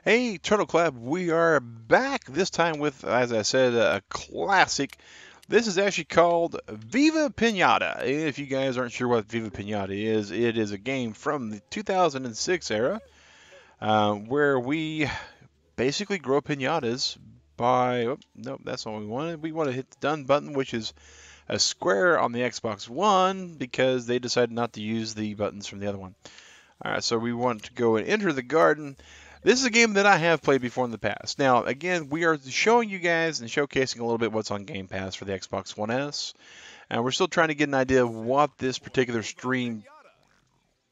Hey, Turtle Club, we are back this time with, as I said, a classic. This is actually called Viva Pinata. If you guys aren't sure what Viva Pinata is, it is a game from the 2006 era where we basically grow pinatas by. Oh, no, that's not what we wanted. We want to hit the done button, which is a square on the Xbox One because they decided not to use the buttons from the other one. All right, so we want to go and enter the garden. This is a game that I have played before in the past. Now, again, we are showing you guys and showcasing a little bit what's on Game Pass for the Xbox One S. And we're still trying to get an idea of what this particular stream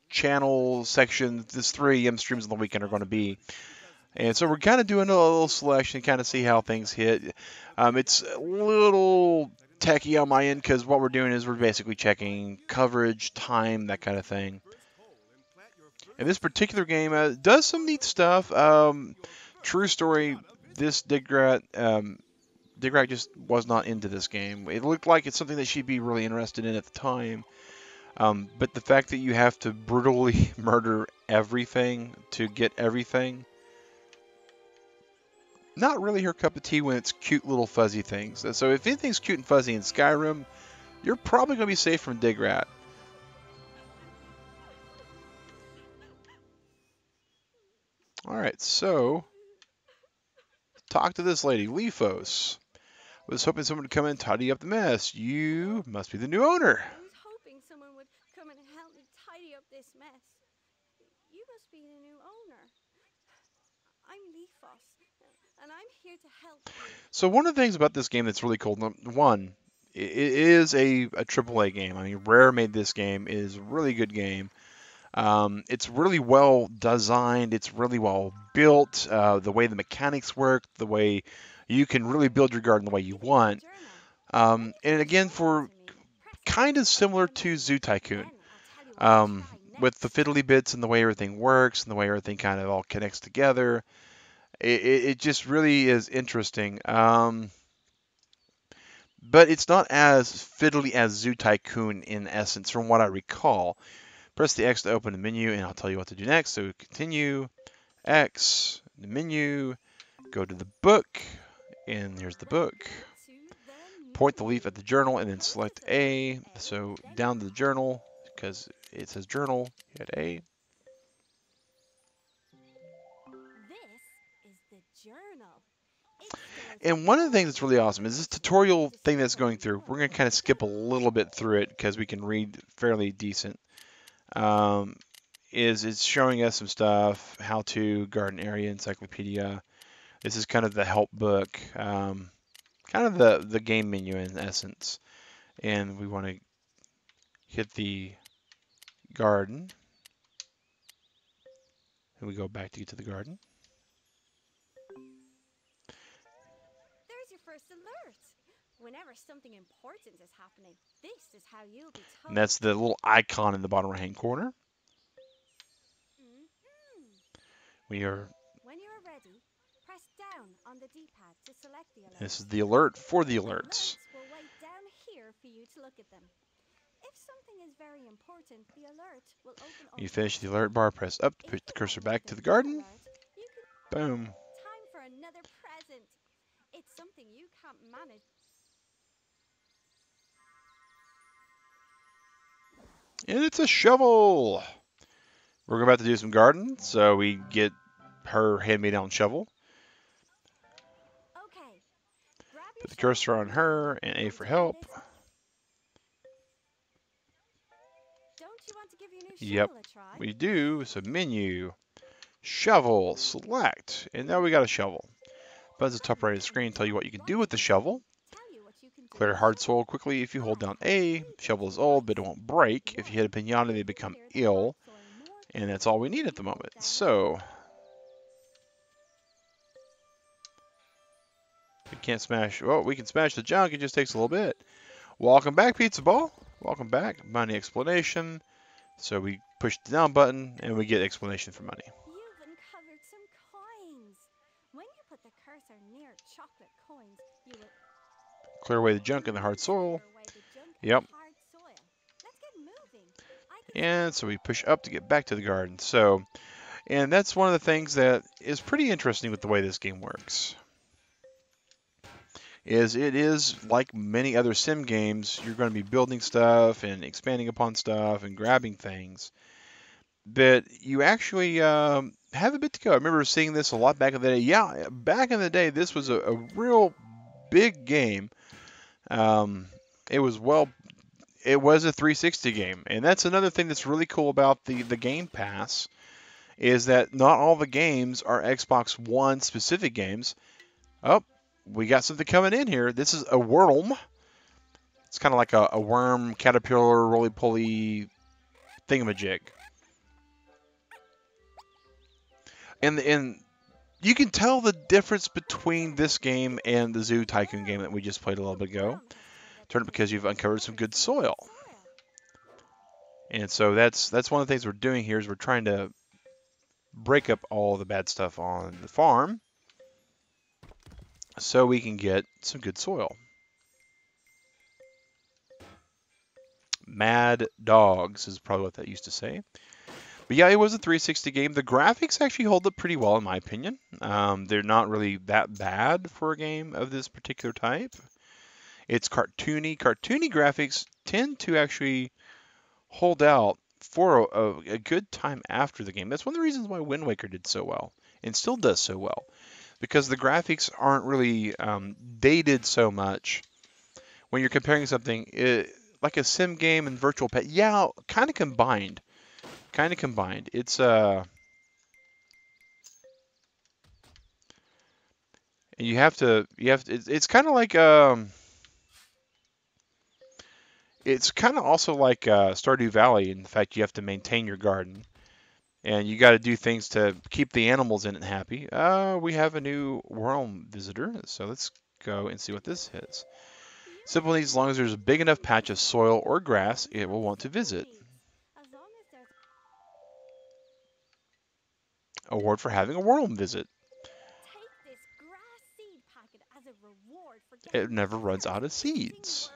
channel section, this 3 AM streams on the weekend are going to be. And so we're kind of doing a little selection, kind of see how things hit. It's a little techie on my end because what we're doing is we're basically checking coverage, time, that kind of thing. And this particular game does some neat stuff. True story, this Digrat just was not into this game. It looked like it's something that she'd be really interested in at the time. But the fact that you have to brutally murder everything to get everything, not really her cup of tea when it's cute little fuzzy things. So if anything's cute and fuzzy in Skyrim, you're probably going to be safe from Digrat. Alright, so talk to this lady, Lefos. Was hoping someone would come in and tidy up the mess. You must be the new owner. I was hoping someone would come and help me tidy up this mess. You must be the new owner. I'm Leafos, and I'm here to help you. So one of the things about this game that's really cool, one, it is a AAA game. I mean, Rare made this game. It is a really good game. It's really well designed. It's really well built. The way the mechanics work, the way you can really build your garden the way you want. And again, for kind of similar to Zoo Tycoon, with the fiddly bits and the way everything works and the way everything kind of all connects together. It just really is interesting. But it's not as fiddly as Zoo Tycoon in essence, from what I recall. Press the X to open the menu, and I'll tell you what to do next. So continue, X, the menu, go to the book, and here's the book. Point the leaf at the journal, and then select A. So down to the journal, because it says journal, hit A. This is the journal. And one of the things that's really awesome is this tutorial thing that's going through. We're going to kind of skip a little bit through it because we can read fairly decent. Is it's showing us some stuff, how to garden area encyclopedia. This is kind of the help book, kind of the game menu in essence. And we want to hit the garden. And we go back to get to the garden. There's your first alert. Whenever something important is happening, this is how you'll be told. And that's the little icon in the bottom right hand corner. We are. When you are ready, press down on the D-pad to select the alert. This is the alert for the alerts. We'll wait down here for you to look at them. If something is very important, the alert will open. When you finish the alert bar, press up to push the cursor back to the garden. Boom. Time for another present. It's something you can't manage. And it's a shovel. We're about to do some garden, so we get her hand-me-down shovel. Okay. Put the cursor on her and A for help. Don't you want to give your new Yep, shovel a try? we do. So menu, shovel, select, and now we got a shovel. Buttons at the top right of the screen tell you what you can do with the shovel. Clear hard soil quickly if you hold down A. Shovel is old, but it won't break. If you hit a pinata, they become ill. And that's all we need at the moment. So we can't smash. Well, we can smash the junk. It just takes a little bit. Welcome back, Pizza Ball. Welcome back. Money explanation. So we push the down button and we get explanation for money. You've uncovered some coins. When you put the cursor near chocolate coins, you will Clear away the junk in the hard soil. Yep. And so we push up to get back to the garden. So And that's one of the things that is pretty interesting with the way this game works. Is it is like many other sim games, you're going to be building stuff and expanding upon stuff and grabbing things. But you actually have a bit to go. I remember seeing this a lot back in the day. Yeah, back in the day, this was a real big game. Um, it was it was a 360 game, and that's another thing that's really cool about the Game Pass is that not all the games are Xbox One specific games. Oh, we got something coming in here. This is a worm. It's kind of like a worm, caterpillar, roly-poly thingamajig. And you can tell the difference between this game and the Zoo Tycoon game that we just played a little bit ago. Turn it because you've uncovered some good soil. And so that's one of the things we're doing here is we're trying to break up all the bad stuff on the farm so we can get some good soil. Mad Dogs is probably what that used to say. But yeah, it was a 360 game. The graphics actually hold up pretty well, in my opinion. They're not really that bad for a game of this particular type. It's cartoony. Cartoony graphics tend to actually hold out for a good time after the game. That's one of the reasons why Wind Waker did so well and still does so well, because the graphics aren't really dated so much. When you're comparing something like a sim game and virtual pet, yeah, kind of combined. It's it's kind of like it's kind of also like Stardew Valley in the fact you have to maintain your garden and you got to do things to keep the animals in it happy. We have a new worm visitor, so let's go and see what this is. Simple needs, as long as there's a big enough patch of soil or grass, it will want to visit. Award for having a worm visit. Take this grass seed packet as a reward for It never runs out of seeds.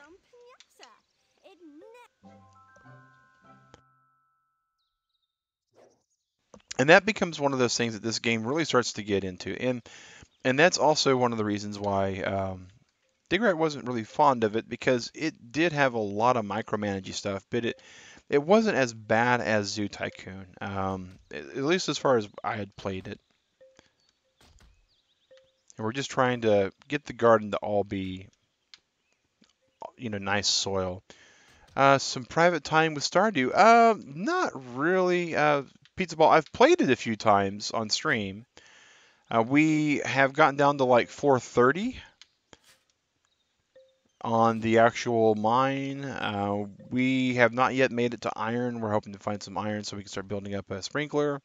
And that becomes one of those things that this game really starts to get into. And that's also one of the reasons why Digrat wasn't really fond of it, because it did have a lot of micromanaging stuff, but it wasn't as bad as Zoo Tycoon, at least as far as I had played it. And we're just trying to get the garden to all be, nice soil. Some private time with Stardew. Not really. Pizza Ball, I've played it a few times on stream. We have gotten down to like 430 on the actual mine. We have not yet made it to iron. We're hoping to find some iron so we can start building up a sprinkler.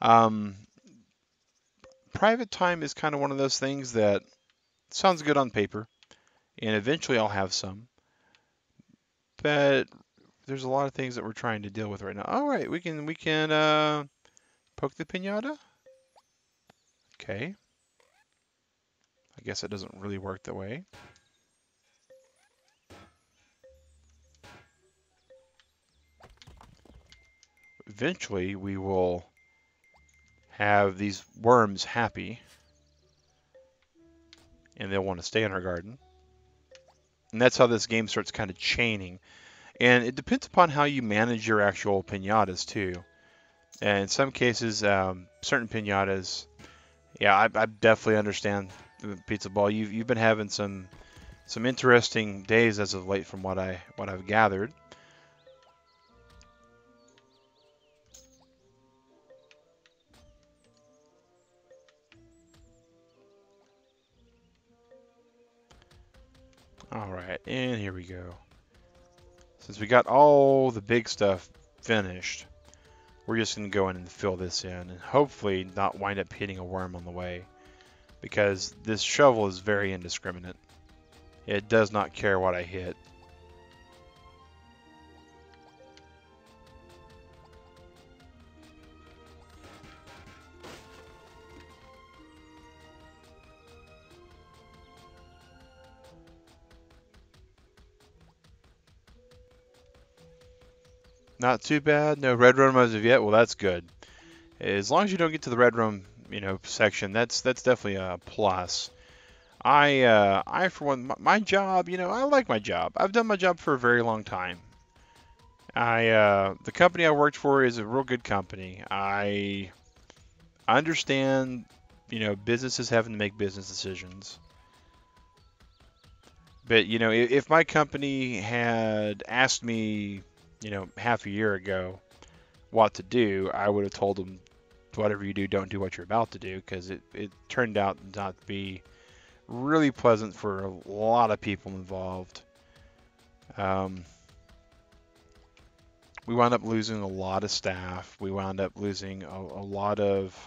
Um, private time is kind of one of those things that sounds good on paper, and eventually I'll have some. But there's a lot of things that we're trying to deal with right now. All right, we can poke the pinata. Okay. I guess it doesn't really work that way. Eventually, we will have these worms happy, and they'll want to stay in our garden. And that's how this game starts kind of chaining. And it depends upon how you manage your actual pinatas, too. And in some cases, certain pinatas, yeah, I definitely understand the Pizza Ball. You've been having some interesting days as of late, from what I've gathered. All right, and here we go. Since we got all the big stuff finished, we're just going to go in and fill this in and hopefully not wind up hitting a worm on the way, because this shovel is very indiscriminate. It does not care what I hit. Not too bad. No red room as of yet. Well, that's good. As long as you don't get to the red room, section, that's definitely a plus. I for one, my job, I like my job. I've done my job for a very long time. The company I worked for is a real good company. I understand, businesses having to make business decisions. But, if my company had asked me, half a year ago what to do, I would have told them, whatever you do, don't do what you're about to do, because it turned out not to be really pleasant for a lot of people involved. We wound up losing a lot of staff. We wound up losing a lot of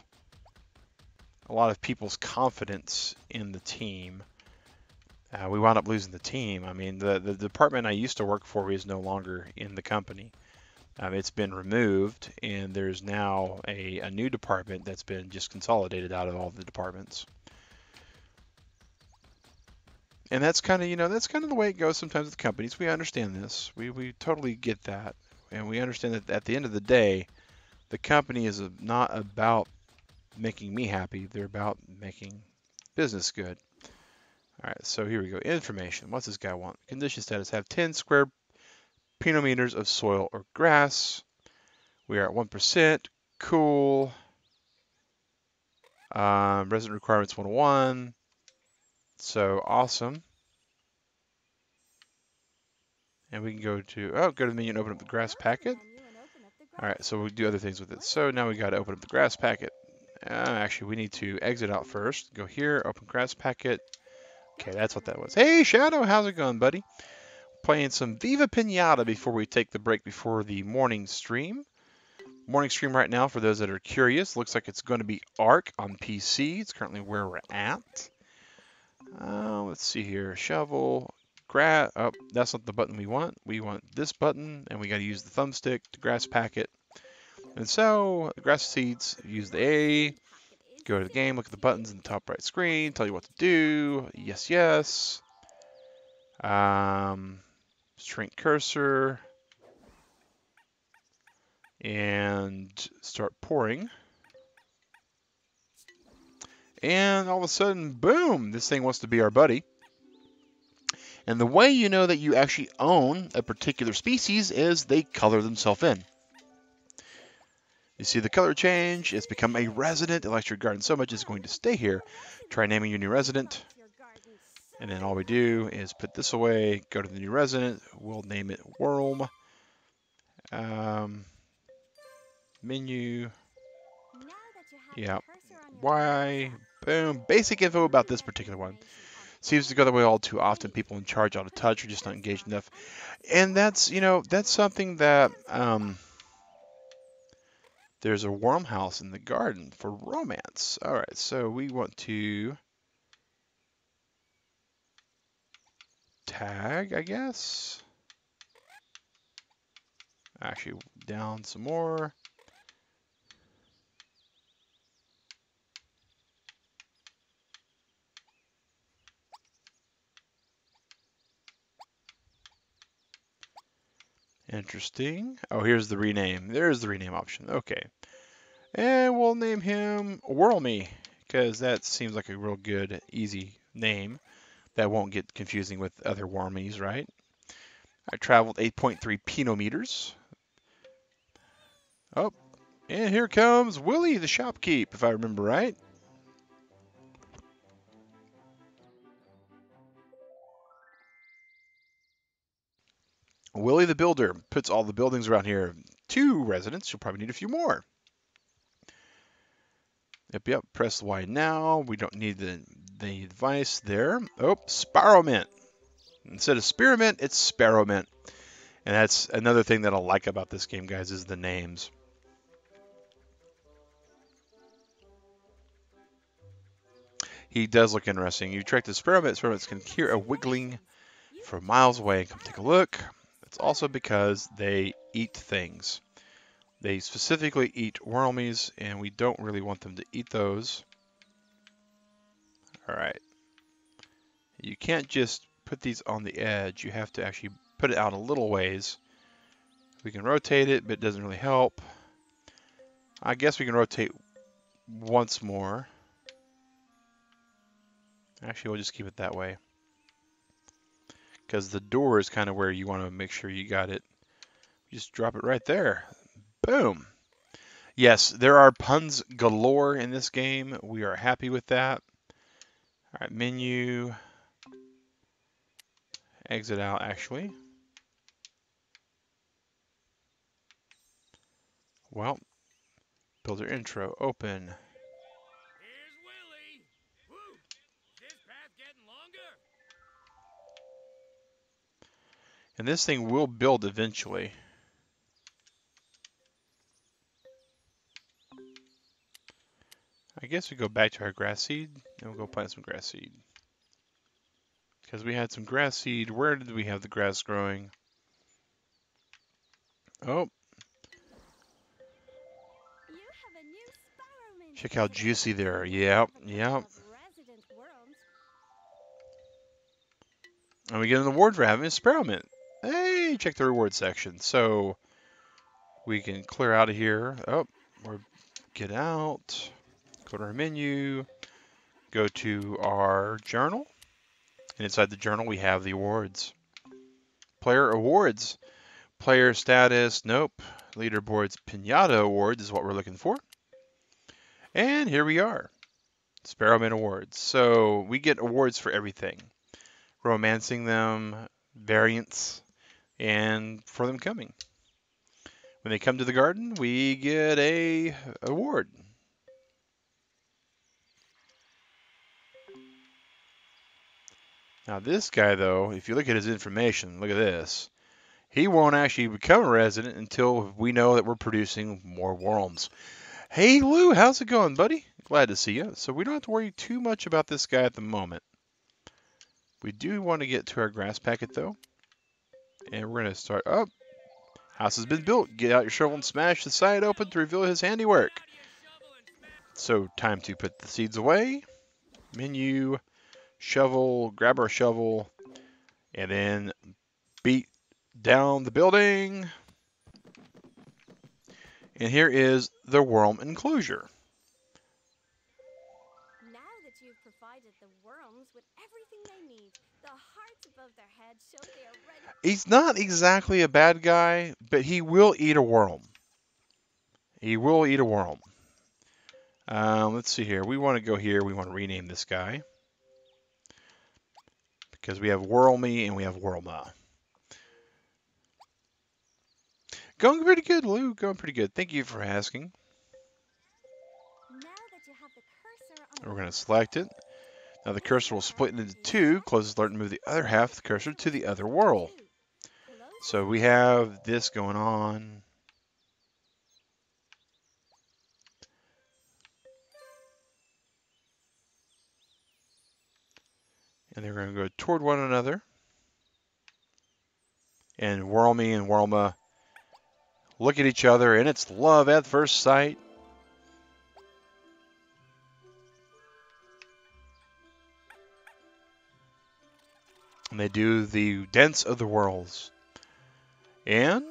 people's confidence in the team. We wound up losing the team. I mean, the department I used to work for is no longer in the company. It's been removed, and there's now a new department that's been just consolidated out of all the departments. And that's kind of the way it goes sometimes with companies. We understand this. We totally get that. And we understand that at the end of the day, the company is not about making me happy. They're about making business good. All right, so here we go. Information. What's this guy want? Condition status. Have 10 square penometers of soil or grass. We are at 1%. Cool. Resident requirements 101. So awesome. And we can go to the menu and open up the grass packet. All right, so we'll do other things with it. So now we got to open up the grass packet. Actually, we need to exit out first. Go here, open grass packet. Okay, that's what that was. Hey, Shadow, how's it going, buddy? Playing some Viva Pinata before we take the break before the morning stream. Morning stream right now, for those that are curious, looks like it's going to be Ark on PC. It's currently where we're at. Let's see here. Shovel, grass. Oh, that's not the button we want. We want this button, and we got to use the thumbstick to grass packet. And so, grass seeds, use the A, go to the game, look at the buttons in the top right screen, tell you what to do. Yes, yes. Shrink cursor. And start pouring. And all of a sudden, boom, this thing wants to be our buddy. And the way you know that you actually own a particular species is they color themselves in. You see the color change. It's become a resident. It likes your garden so much it's going to stay here. Try naming your new resident. And then all we do is put this away, go to the new resident. We'll name it Worm. Menu. Yeah. Y. Boom. Basic info about this particular one. Seems to go that way all too often. People in charge out of touch or just not engaged enough. And that's something that there's a worm house in the garden for romance. All right, so we want to tag, I guess. Actually, down some more. Interesting. Oh, here's the rename. There's the rename option. Okay. And we'll name him Whirlme, because that seems like a real good, easy name that won't get confusing with other wormies, right? I traveled 8.3 penometers. Oh, and here comes Willie the shopkeep, if I remember right. Willie the builder puts all the buildings around here. 2 residents. You'll probably need a few more. Yep. Press Y now. We don't need the advice there. Oh, Sparrowmint. Instead of Spearmint, it's Sparrowmint. And that's another thing that I like about this game, guys, is the names. He does look interesting. You track the Sparrowmint. Sparrowmints can hear a wiggling from miles away. Come take a look. It's also because they eat things. They specifically eat wormies, and we don't really want them to eat those. All right. You can't just put these on the edge. You have to actually put it out a little ways. We can rotate it, but it doesn't really help. I guess we can rotate once more. Actually, we'll just keep it that way. Because the door is kind of where you want to make sure you got it. Just drop it right there. Boom. Yes, there are puns galore in this game. We are happy with that. All right, menu. Exit out, actually. Well, builder intro, open. Here's Willie. Woo! Is this path getting longer? And this thing will build eventually. I guess we go back to our grass seed and we'll go plant some grass seed. Because we had some grass seed. Where did we have the grass growing? Oh, You have a new sparrow mint check how today. juicy they are. Yep, yep. Of resident worms. And we get an award for having a sparrow mint. Hey, check the reward section. So we can clear out of here. Oh, or get out. Go to our menu. Go to our journal. And inside the journal, we have the awards. Player awards. Player status, nope. Leaderboards, Pinata awards is what we're looking for. And here we are. Sparrowman awards. So we get awards for everything. Romancing them, variants, and for them coming. When they come to the garden, we get a award. Now this guy though, if you look at his information, look at this. He won't actually become a resident until we know that we're producing more worms. Hey Lou, how's it going, buddy? Glad to see you. So we don't have to worry too much about this guy at the moment. We do want to get to our grass packet though. And we're going to start up. House has been built. Get out your shovel and smash the side open to reveal his handiwork. Get out your shovel and smash. So time to put the seeds away. Menu, shovel, grab our shovel, and then beat down the building. And here is the worm enclosure. Now that you've provided the worms with everything they need, the hearts above their heads show they are ready. He's not exactly a bad guy, but he will eat a worm. He will eat a worm. Let's see here. We want to go here. We want to rename this guy. Because we have Wormy and we have Worma. Going pretty good, Lou. Going pretty good. Thank you for asking. Now that you have the cursor on We're going to select it. Now the cursor will split into two. Close the alert and move the other half of the cursor to the other world. So we have this going on. And they're going to go toward one another. And Wormy and Worma look at each other, and it's love at first sight. And they do the dance of the worlds. And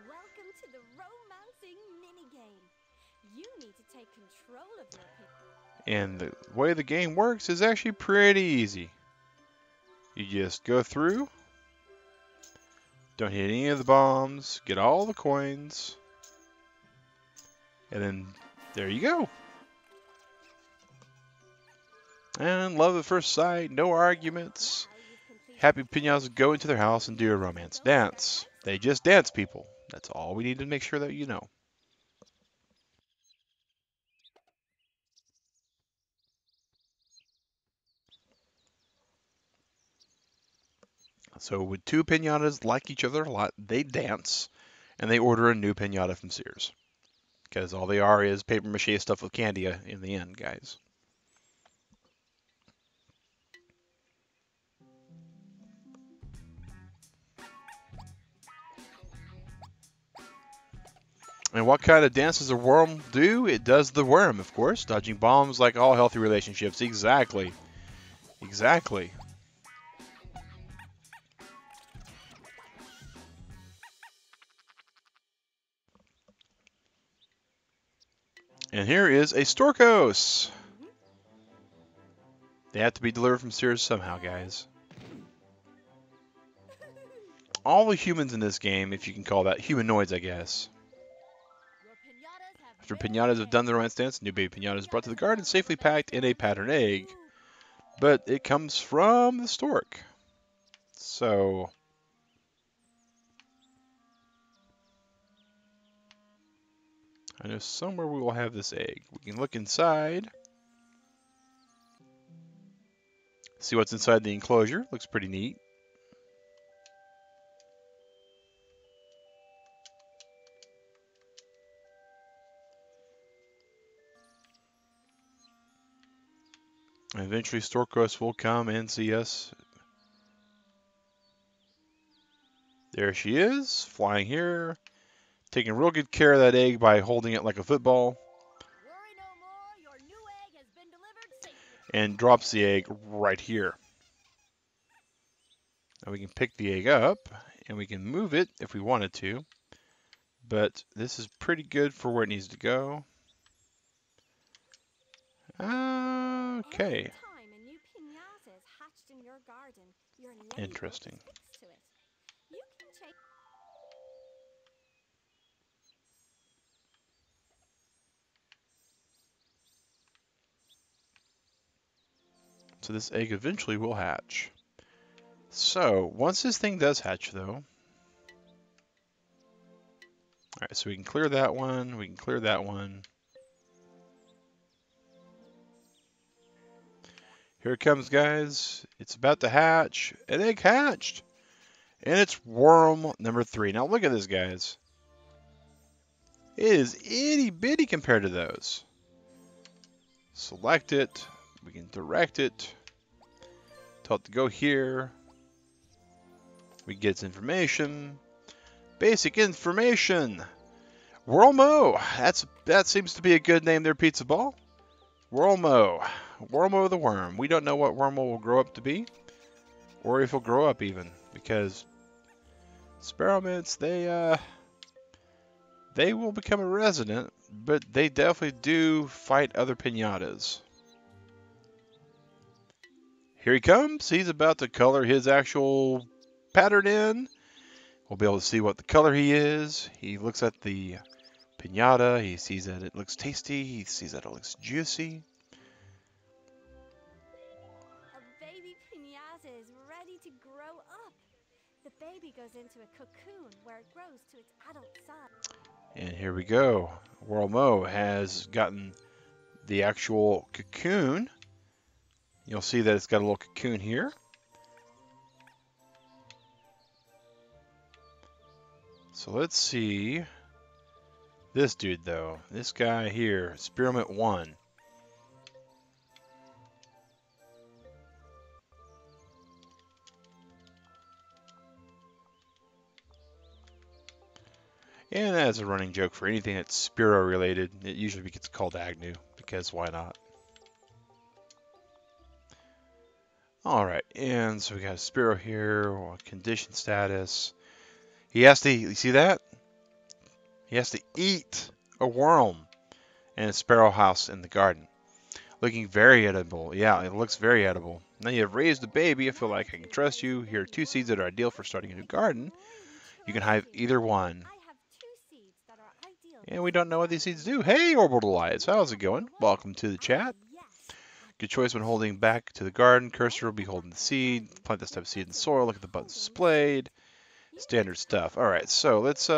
Welcome to the romancing minigame. You need to take control of your people. And the way the game works is actually pretty easy. You just go through, don't hit any of the bombs, get all the coins, and then there you go. And love at first sight, no arguments. Now you've completed Happy Pinatas go into their house and do a romance dance. They just dance, people. That's all we need to make sure that you know. So when two pinatas like each other a lot, they dance, and they order a new pinata from Sears. Because all they are is paper mache stuff with candy in the end, guys. And what kind of dance does a worm do? It does the worm, of course. Dodging bombs like all healthy relationships. Exactly. Exactly. And here is a Storkos. They have to be delivered from Sears somehow, guys. All the humans in this game, if you can call that humanoids, I guess. After pinatas have done their romance dance, new baby pinata is brought to the garden, safely packed in a pattern egg. But it comes from the stork. So I know somewhere we will have this egg. We can look inside. See what's inside the enclosure. Looks pretty neat. And eventually Storkos will come and see us. There she is, flying here. Taking real good care of that egg by holding it like a football. Worry no more, your new egg has been delivered safely. And drops the egg right here. Now we can pick the egg up and we can move it if we wanted to. But this is pretty good for where it needs to go. Okay. Anytime a new pinata is hatched in your garden, your label Interesting. is fixed to it. You can change. So this egg eventually will hatch. So once this thing does hatch though, alright, so we can clear that one, we can clear that one. Here it comes, guys. It's about to hatch. An egg hatched. And it's worm number 3. Now look at this, guys. It is itty bitty compared to those. Select it. We can direct it. Tell it to go here. We get its information. Basic information. Wormo. That seems to be a good name there, Pizza Ball. Wormo. Wormo the worm. We don't know what Wormo will grow up to be. Or if he'll grow up even. Because sparrow mints, they will become a resident, but they definitely do fight other pinatas. Here he comes. He's about to color his actual pattern in. We'll be able to see what the color he is. He looks at the pinata. He sees that it looks tasty. He sees that it looks juicy. A baby pinata is ready to grow up. The baby goes into a cocoon where it grows to its adult size. And here we go. Wormo has gotten the actual cocoon. You'll see that it's got a little cocoon here. So let's see this dude though. This guy here, Spearmint 1. And as a running joke for anything that's Spiro related, it usually gets called Agnew, because why not? Alright, and so we got a Spiro here, condition status. He has to, you see that? He has to eat a worm in a sparrow house in the garden. Looking very edible. Yeah, it looks very edible. Now you have raised a baby. I feel like I can trust you. Here are 2 seeds that are ideal for starting a new garden. You can have either one. And we don't know what these seeds do. Hey, Orbital Eyes, how's it going? Welcome to the chat. Good choice when holding back to the garden. Cursor will be holding the seed. Plant this type of seed in the soil. Look at the buttons displayed. Standard stuff. Alright, so let's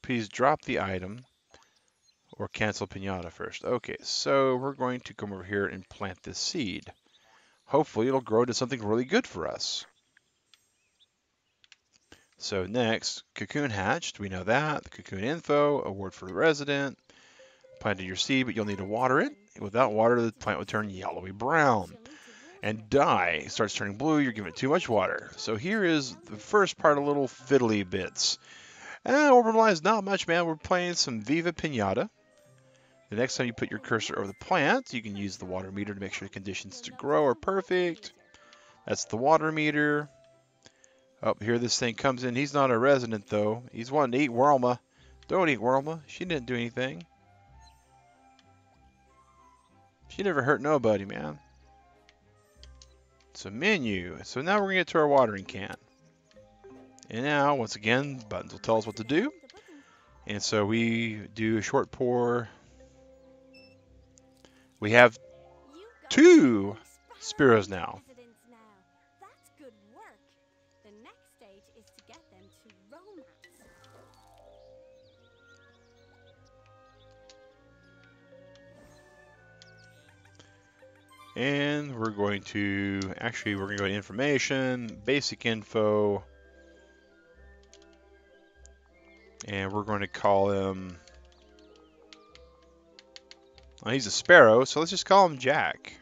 please drop the item or cancel pinata first. Okay, so we're going to come over here and plant this seed. Hopefully it'll grow into something really good for us. So next, cocoon hatched, we know that. The cocoon info, award for the resident. Planted your seed, but you'll need to water it. Without water, the plant will turn yellowy brown and die. It starts turning blue, you're giving it too much water. So here is the first part of little fiddly bits. Orbital Eyes, not much, man. We're playing some Viva Pinata. The next time you put your cursor over the plant, you can use the water meter to make sure the conditions to grow are perfect. That's the water meter. Up here this thing comes in. He's not a resident though. He's wanting to eat Worma. Don't eat Worma. She didn't do anything. She never hurt nobody, man. So menu. So now we're gonna get to our watering can. And now, once again, buttons will tell us what to do. And so we do a short pour. We have You got 2 Sparrow sparrows now. residents now. That's good work. The next stage is to get them to romance. And we're going to, actually, we're going to go to information, basic info. And we're going to call him, well, he's a sparrow, so let's just call him Jack.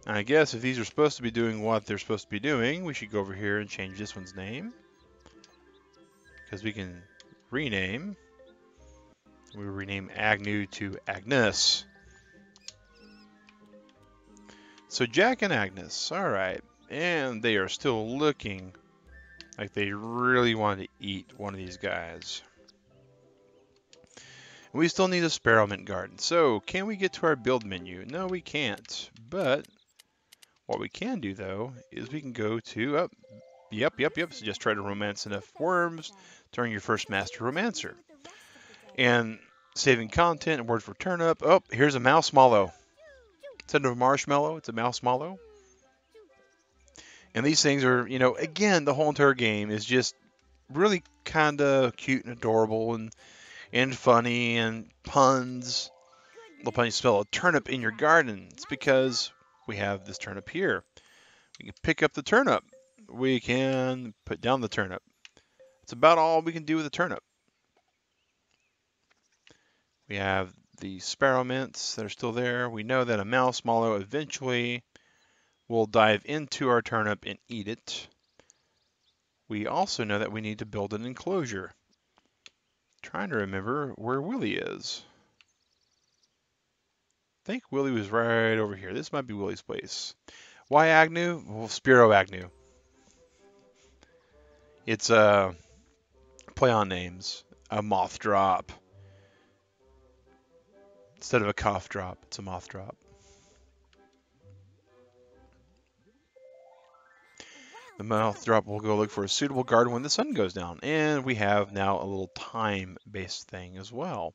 I guess if these are supposed to be doing what they're supposed to be doing, we should go over here and change this one's name. Because we can rename. We rename Agnew to Agnes. So Jack and Agnes, alright. And they are still looking like they really want to eat one of these guys. We still need a sparrow mint garden. So can we get to our build menu? No, we can't. But what we can do though is we can go to, yep. So just try to romance enough worms to earn your first master romancer. And saving content and word for turnip. Oh, here's a mouse mallow. Instead of a marshmallow, it's a mouse mallow. And these things are, again, the whole entire game is just really kind of cute and adorable and funny and puns. Little pun, you spell a turnip in your garden. It's because we have this turnip here. We can pick up the turnip. We can put down the turnip. It's about all we can do with a turnip. We have the sparrow mints that are still there. We know that a mouse mallow eventually will dive into our turnip and eat it. We also know that we need to build an enclosure. Trying to remember where Willie is. I think Willie was right over here. This might be Willie's place. Why Agnew? Well, Spiro Agnew. It's a play on names. A moth drop. Instead of a cough drop, it's a moth drop. The moth drop will go look for a suitable garden when the sun goes down. And we have now a little time-based thing as well.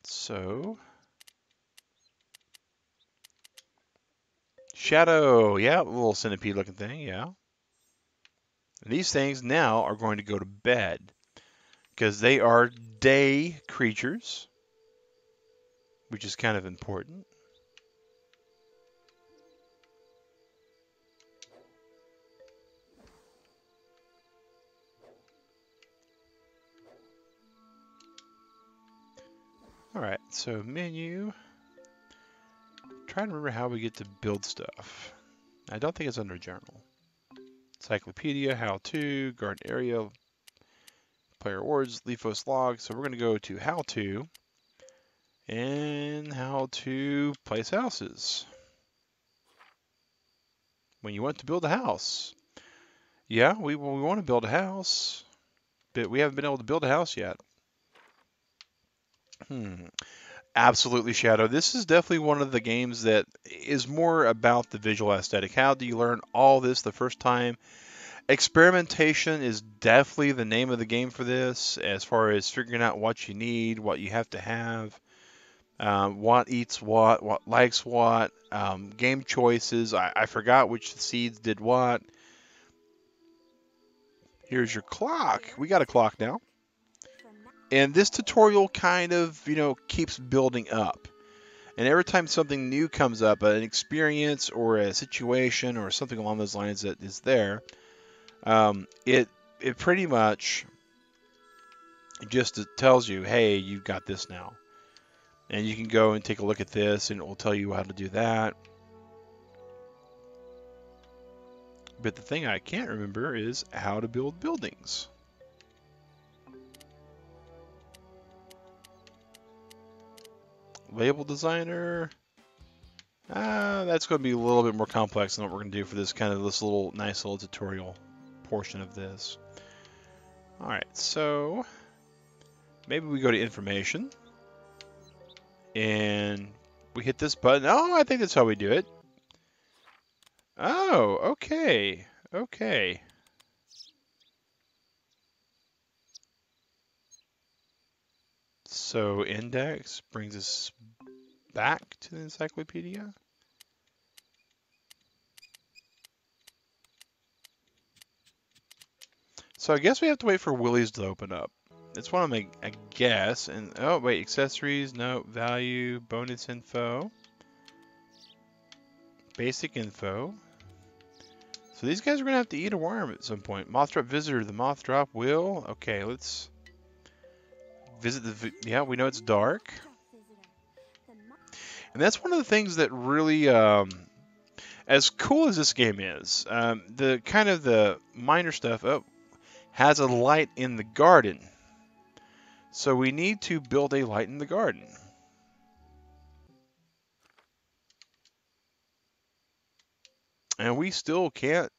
So, shadow, yeah, a little centipede looking thing, yeah. And these things now are going to go to bed because they are day creatures, which is kind of important. Alright, so menu. Trying to remember how we get to build stuff. I don't think it's under journal. Encyclopedia, how to, garden area, player awards, Lefos log. So we're going to go to how to and how to place houses. When you want to build a house. Yeah, we want to build a house, but we haven't been able to build a house yet. Absolutely, Shadow. This is definitely one of the games that is more about the visual aesthetic. How do you learn all this the first time? Experimentation is definitely the name of the game for this, as far as figuring out what you need, what you have to have, what eats what likes what, game choices. I forgot which seeds did what. Here's your clock. We got a clock now. And this tutorial kind of, keeps building up. And every time something new comes up, an experience or a situation or something along those lines that is there, it pretty much just tells you, hey, you've got this now. And you can go and take a look at this, and it will tell you how to do that. But the thing I can't remember is how to build buildings. Label designer. That's going to be a little bit more complex than what we're going to do for this little nice little tutorial portion of this. Alright, so maybe we go to information and we hit this button. Oh, I think that's how we do it. Oh, okay. Okay. So index brings us back to the encyclopedia. So I guess we have to wait for Willie's to open up. That's what I'm, I guess. And oh wait, accessories, no, value, bonus info, basic info. So these guys are gonna have to eat a worm at some point. Moth drop visitor, the moth drop will. Okay, let's visit the. Yeah, we know it's dark. And that's one of the things that really, as cool as this game is, the kind of the minor stuff. Oh, has a light in the garden. So we need to build a light in the garden. And we still can't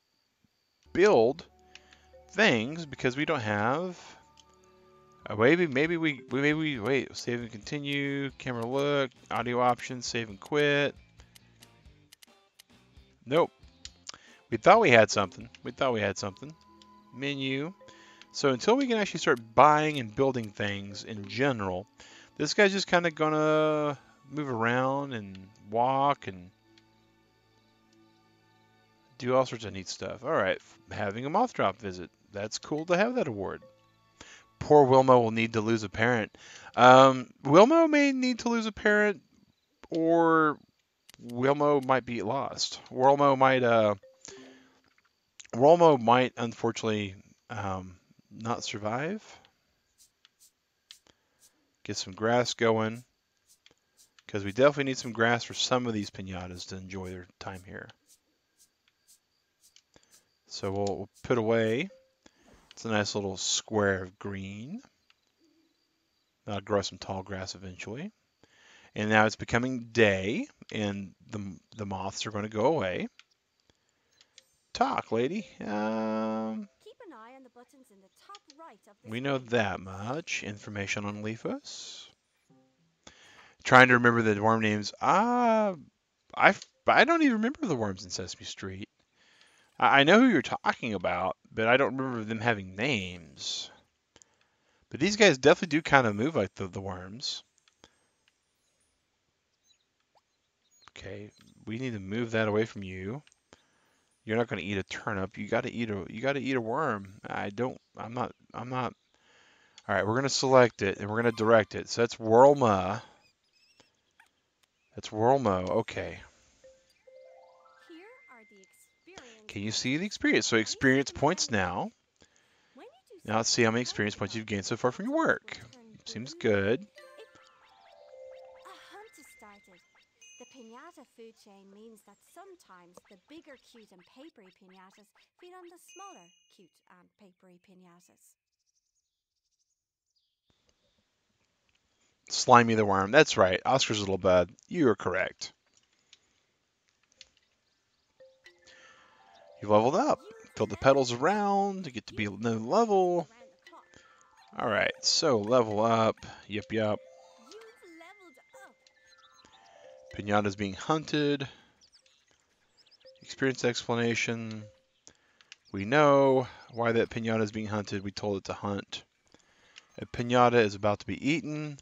build things because we don't have. Maybe we wait. Save and continue. Camera look. Audio options. Save and quit. Nope. We thought we had something. Menu. So until we can actually start buying and building things in general, this guy's just kind of gonna move around and walk and do all sorts of neat stuff. All right, having a moth drop visit. That's cool to have that award. Poor Wilmo will need to lose a parent. Wilmo may need to lose a parent, or Wilmo might be lost. Wilmo might unfortunately not survive. Get some grass going, because we definitely need some grass for some of these pinatas to enjoy their time here. So we'll put away. It's a nice little square of green. That'll grow some tall grass eventually. And now it's becoming day, and the moths are going to go away. Talk, lady. Keep an eye on the buttons in the top right of this We know page. that much. Information on Leafos. Trying to remember the worm names. I don't even remember the worms in Sesame Street. I know who you're talking about, but I don't remember them having names. But these guys definitely do kind of move like the worms. Okay, we need to move that away from you. You're not going to eat a turnip. You got to eat a worm. I'm not. All right, we're going to select it and we're going to direct it. So that's Whirlma. Okay. Here are the experience Can you points. see the experience? So experience points now. When you do Now let's see how many something experience points helpful, you've gained so far from your work. will turn Seems blue. good. A hunt has started. The pinata food chain means that sometimes the bigger, cute and papery pinatas feed on the smaller, cute and papery pinatas. Slimy the worm. That's right. Oscar's little bud. You are correct. You leveled up. Fill the petals around to get to be another level. Around the clock. All right. So level up. Yep. You've leveled up. Pinata's being hunted. Experience explanation. We know why that pinata is being hunted. We told it to hunt. A pinata is about to be eaten.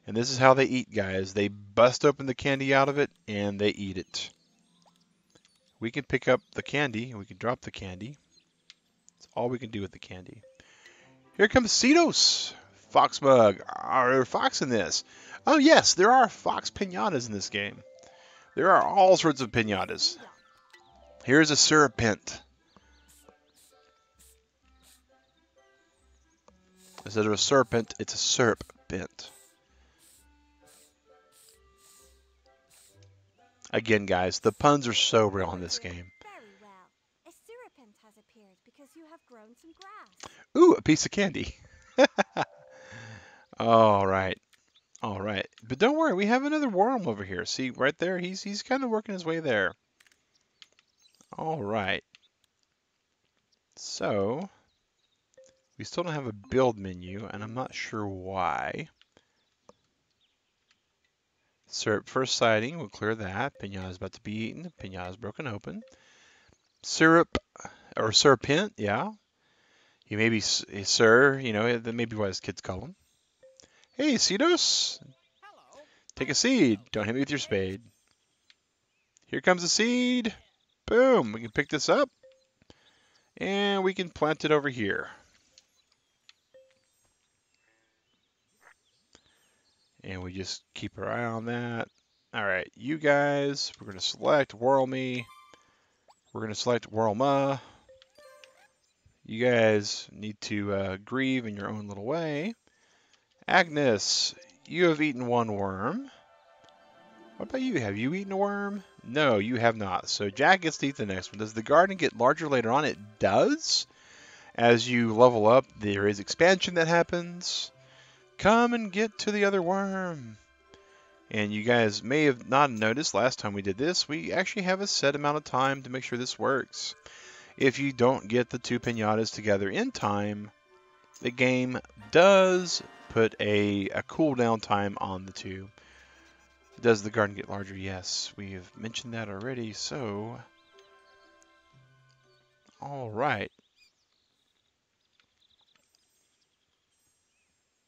And this is how they eat, guys. They bust open the candy out of it and they eat it. We can pick up the candy and we can drop the candy. That's all we can do with the candy. Here comes Cetos. Foxbug. Are there fox in this? Oh yes, there are fox pinatas in this game. There are all sorts of pinatas. Here's a serpent. Instead of a serpent, it's a serpent. Again, guys, the puns are so real in this game. Very well. A serpent has appeared because you have grown some grass. Ooh, a piece of candy. All right. All right. But don't worry, we have another worm over here. See, right there? He's kind of working his way there. All right. So, We still don't have a build menu, and I'm not sure why. Syrup first sighting, we'll clear that. Pinata's about to be eaten. Pinata's broken open. Syrup, or serpent, yeah. He may be sir, you know, that may be what his kids call him. Hey, Cedos, Hello. take a seed. Don't hit me with your spade. Here comes a seed. Boom, we can pick this up. And we can plant it over here. And we just keep our eye on that. All right, you guys, we're going to select Whirl Me. We're going to select Whirl Ma. You guys need to grieve in your own little way. Agnes, you have eaten one worm. What about you? Have you eaten a worm? No, you have not. So Jack gets to eat the next one. Does the garden get larger later on? It does. As you level up, there is expansion that happens. Come and get to the other worm. And you guys may have not noticed last time we did this, we actually have a set amount of time to make sure this works. If you don't get the two pinatas together in time, the game does put a cooldown time on the two. Does the garden get larger? Yes, we have mentioned that already, so... Alright.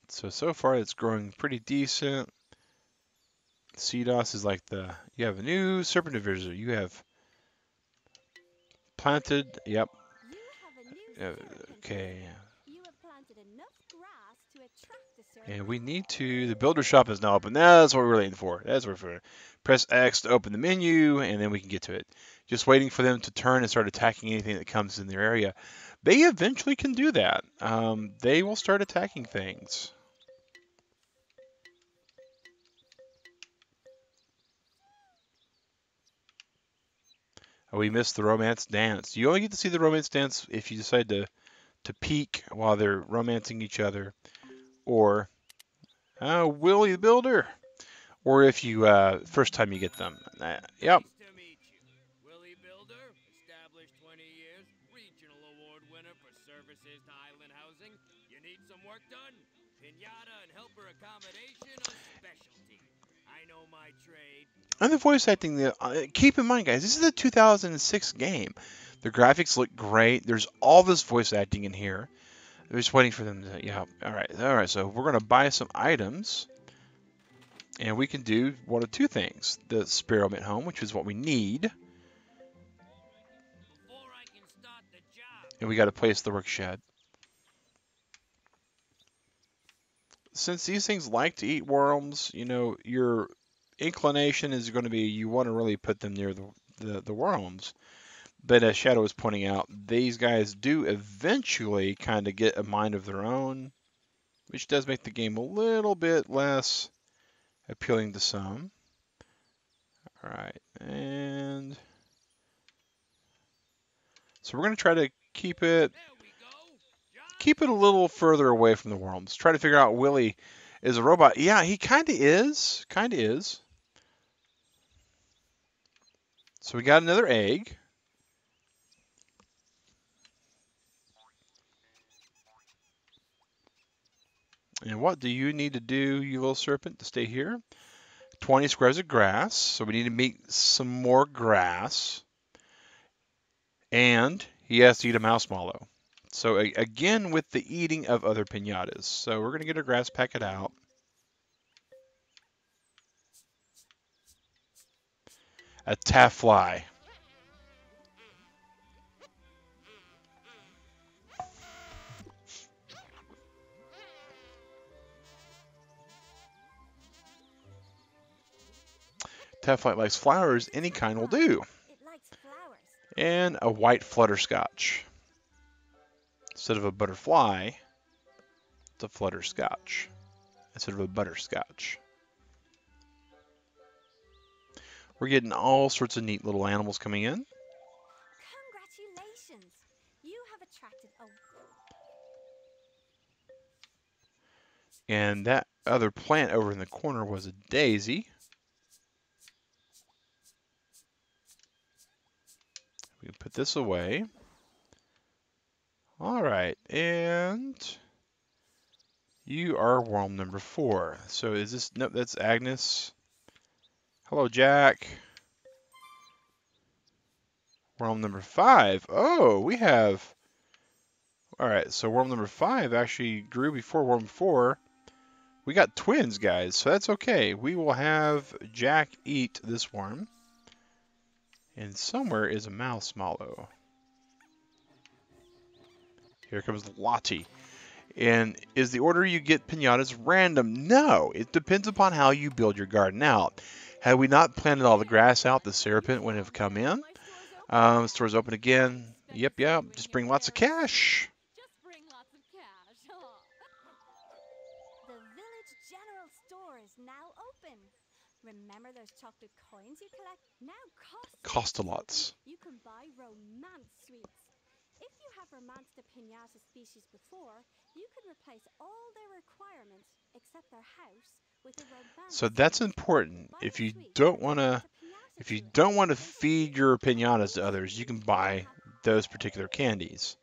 So far it's growing pretty decent. CDOS is like you have a new serpent divisor. You have planted, yep. You have a new serpent Okay. divisor. You have planted enough grass to attract the serpent. And we need to, the builder shop is now open. That's what we're waiting for. That's what we're for. Press X to open the menu, and then we can get to it. Just waiting for them to turn and start attacking anything that comes in their area. They eventually can do that. They will start attacking things. Oh, we missed the romance dance. You only get to see the romance dance if you decide to peek while they're romancing each other. Or Willie the Builder. Or if you, first time you get them. Yep. Nice to meet you. Willie Builder, established 20 years, regional award winner for services to island housing. You need some work done? Pinata and helper accommodation, a specialty. I know my trade. And the voice acting, keep in mind, guys, this is a 2006 game. The graphics look great. There's all this voice acting in here. I'm just waiting for them to, yeah. All right. So we're going to buy some items. And we can do one of two things. The Spearmint Home, which is what we need. Before I can start the job. And we got to place the work shed. Since these things like to eat worms, you know, your inclination is going to be you want to really put them near the worms. But as Shadow was pointing out, these guys do eventually kind of get a mind of their own, which does make the game a little bit less appealing to some. All right, and so we're going to try to keep it There we go. a little further away from the worms. Try to figure out Willie is a robot. Yeah, he kind of is. So we got another egg. And what do you need to do, you little serpent, to stay here? 20 squares of grass. So we need to make some more grass. And he has to eat a mouse mallow. So again, with the eating of other pinatas. So we're going to get our grass packet out. A taff fly. Tafflight likes flowers, any kind will do. It likes flowers. And a white flutterscotch. Instead of a butterfly, it's a flutterscotch. Instead of a butterscotch. We're getting all sorts of neat little animals coming in. Congratulations! You have attracted a... And that other plant over in the corner was a daisy. We can put this away. All right, and you are worm number 4. So is this, nope, that's Agnes. Hello, Jack. Worm number 5. Oh, we have, all right, so worm number 5 actually grew before worm 4. We got twins, guys, so that's okay. We will have Jack eat this worm. And somewhere is a mouse mallow. Here comes Lottie. And is the order you get pinatas random? No, it depends upon how you build your garden out. Had we not planted all the grass out, the serpent would have come in. Store's open again. Yep. Just bring lots of cash. Just bring lots of cash. The village general store is now open. Remember those chocolate coins you collect? Now Cost a lots. You can buy romance sweets. If you have romanced a pinata species before, you can replace all their requirements except their house with a romance. So that's important. If you don't want to feed your pinatas to others, you can buy those particular candies.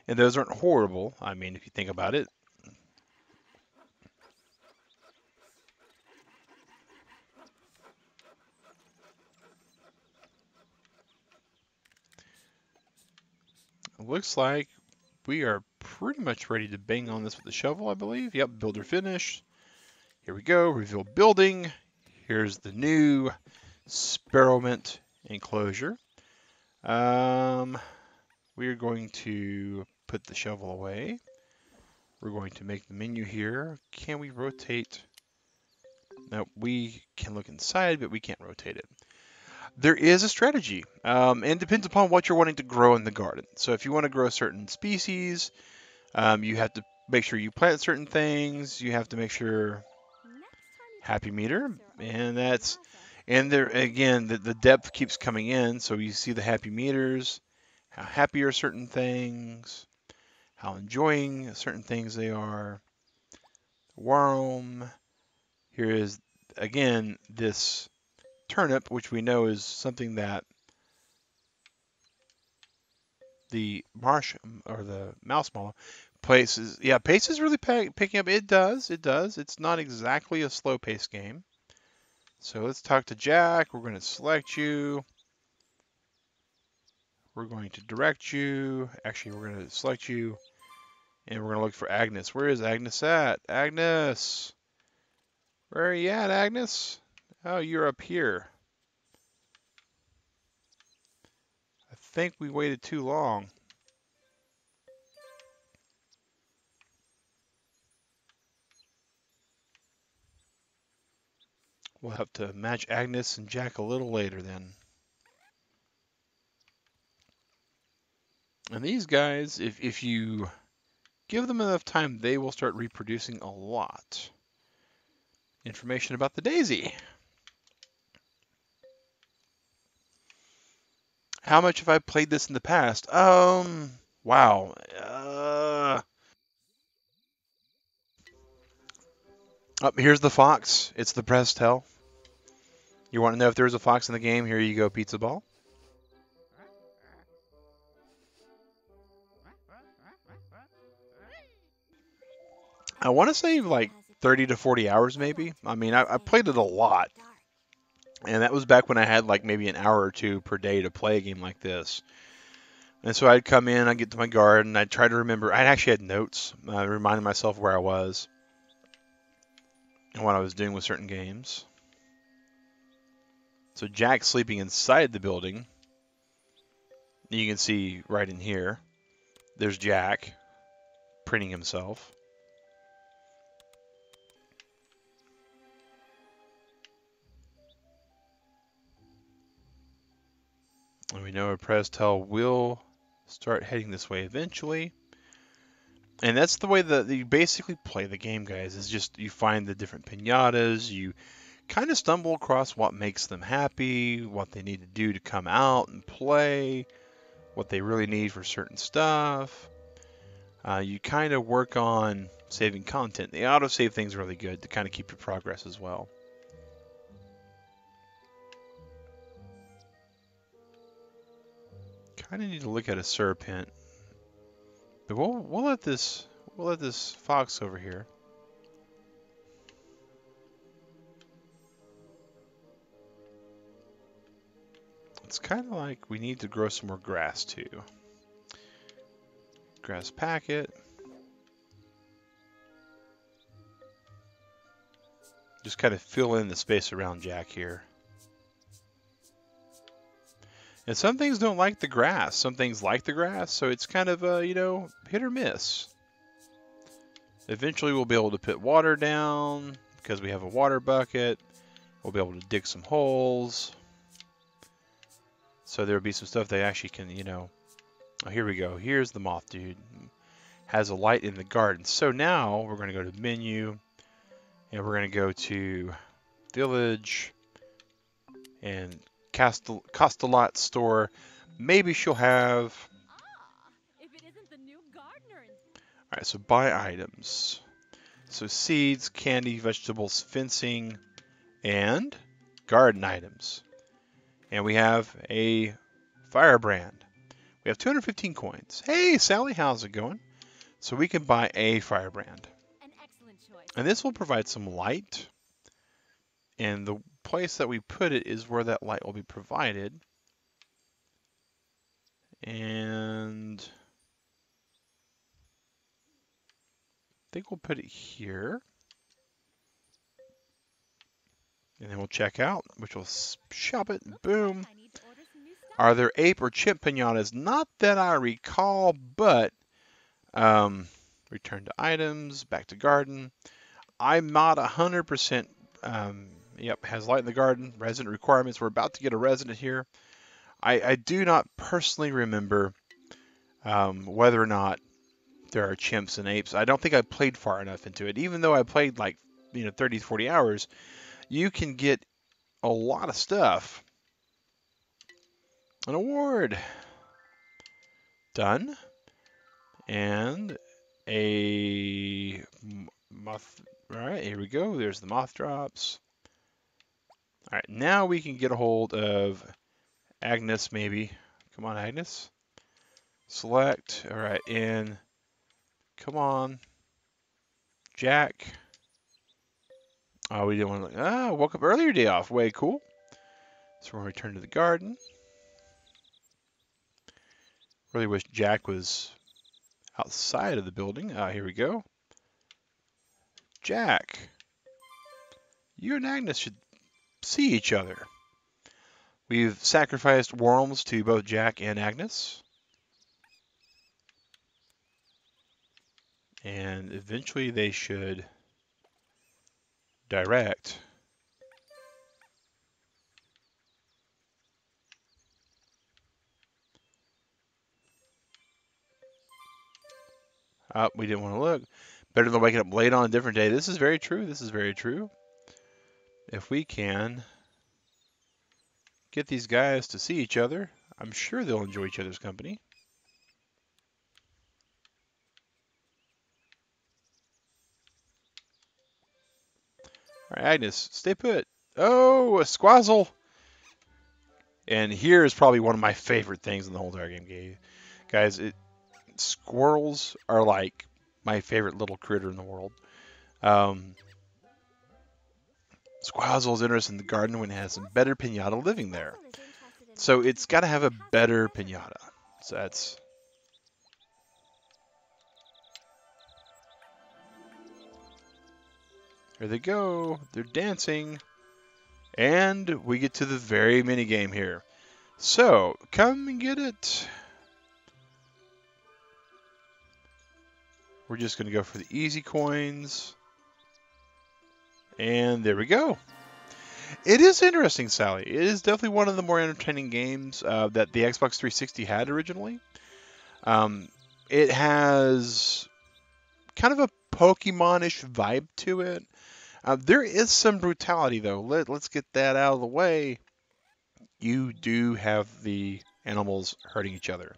And those aren't horrible. I mean, if you think about it. Looks like we are pretty much ready to bang on this with the shovel, I believe. Yep, builder finished. Here we go, reveal building. Here's the new experiment enclosure. We are going to put the shovel away. We're going to make the menu here. Can we rotate? No, we can look inside, but we can't rotate it. There is a strategy, and it depends upon what you're wanting to grow in the garden. So if you want to grow certain species, you have to make sure you plant certain things. You have to make sure happy meter, and there again the depth keeps coming in. So you see the happy meters, how happy are certain things, how enjoying certain things they are. Worm. Here is again this turnip, which we know is something that the marsh or the mouse mallow places. Yeah, pace is really picking up. It does. It's not exactly a slow pace game. So let's talk to Jack. We're going to select you. We're going to direct you. Actually, we're going to select you. And we're going to look for Agnes. Where is Agnes at? Agnes! Where are you at, Agnes? Oh, you're up here. I think we waited too long. We'll have to match Agnes and Jack a little later then. And these guys, if you give them enough time, they will start reproducing a lot. Information about the daisy. How much have I played this in the past? Wow. Here's the fox. It's the Prestel. You want to know if there's a fox in the game? Here you go, pizza ball. I want to say like 30 to 40 hours maybe. I mean, I played it a lot. And that was back when I had like maybe an hour or two per day to play a game like this. And so I'd come in, I'd get to my garden, I'd try to remember. I actually had notes. I reminded myself where I was and what I was doing with certain games. So Jack's sleeping inside the building. You can see right in here. There's Jack printing himself. And we know a Prestel will start heading this way eventually. And that's the way that you basically play the game, guys. Is just you find the different pinatas, you kind of stumble across what makes them happy, what they need to do to come out and play, what they really need for certain stuff. You kind of work on saving content. The autosave thing's really good to kind of keep your progress as well. Kind of need to look at a serpent. But we'll let this fox over here. It's kind of like we need to grow some more grass too. Grass packet. Just kind of fill in the space around Jack here. And some things don't like the grass. Some things like the grass, so it's kind of you know, hit or miss. Eventually we'll be able to put water down because we have a water bucket. We'll be able to dig some holes. So there'll be some stuff they actually can, you know. Oh, here we go. Here's the moth dude. Has a light in the garden. So now we're going to go to menu. And we're going to go to village. And Castellot store. Maybe she'll have... If it isn't the new gardener. Alright, so buy items. So seeds, candy, vegetables, fencing, and garden items. And we have a firebrand. We have 215 coins. Hey, Sally, how's it going? So we can buy a firebrand. An excellent choice. And this will provide some light. And the place that we put it is where that light will be provided. And I think we'll put it here. And then we'll check out, which will shop it. Boom. Are there ape or chimp pinatas? Not that I recall, but return to items, back to garden. I'm not 100%. Yep, has light in the garden. Resident requirements. We're about to get a resident here. I do not personally remember whether or not there are chimps and apes. I don't think I played far enough into it. Even though I played like 30, 40 hours, you can get a lot of stuff. An award. Done. And a moth. All right, here we go. There's the moth drops. All right, now we can get a hold of Agnes, maybe. Come on, Agnes. Select. All right, and come on, Jack. Oh, we didn't want to. Woke up earlier day off. Way cool. So we're going to return to the garden. Really wish Jack was outside of the building. Here we go. Jack, you and Agnes should see each other. We've sacrificed worms to both Jack and Agnes. And eventually they should direct. We didn't want to look. Better than waking up late on a different day. This is very true. This is very true. If we can get these guys to see each other, I'm sure they'll enjoy each other's company. All right, Agnes, stay put. Oh, a squazzle. And here is probably one of my favorite things in the whole entire game. Guys, squirrels are like my favorite little critter in the world. Squazzle is interested in the garden when it has some better pinata living there. So it's got to have a better pinata. So that's... Here they go. They're dancing. And we get to the very mini game here. So, come and get it. We're just going to go for the easy coins. And there we go. It is interesting, Sally. It is definitely one of the more entertaining games that the Xbox 360 had originally. It has kind of a Pokemon-ish vibe to it. There is some brutality, though. Let's get that out of the way. You do have the animals hurting each other.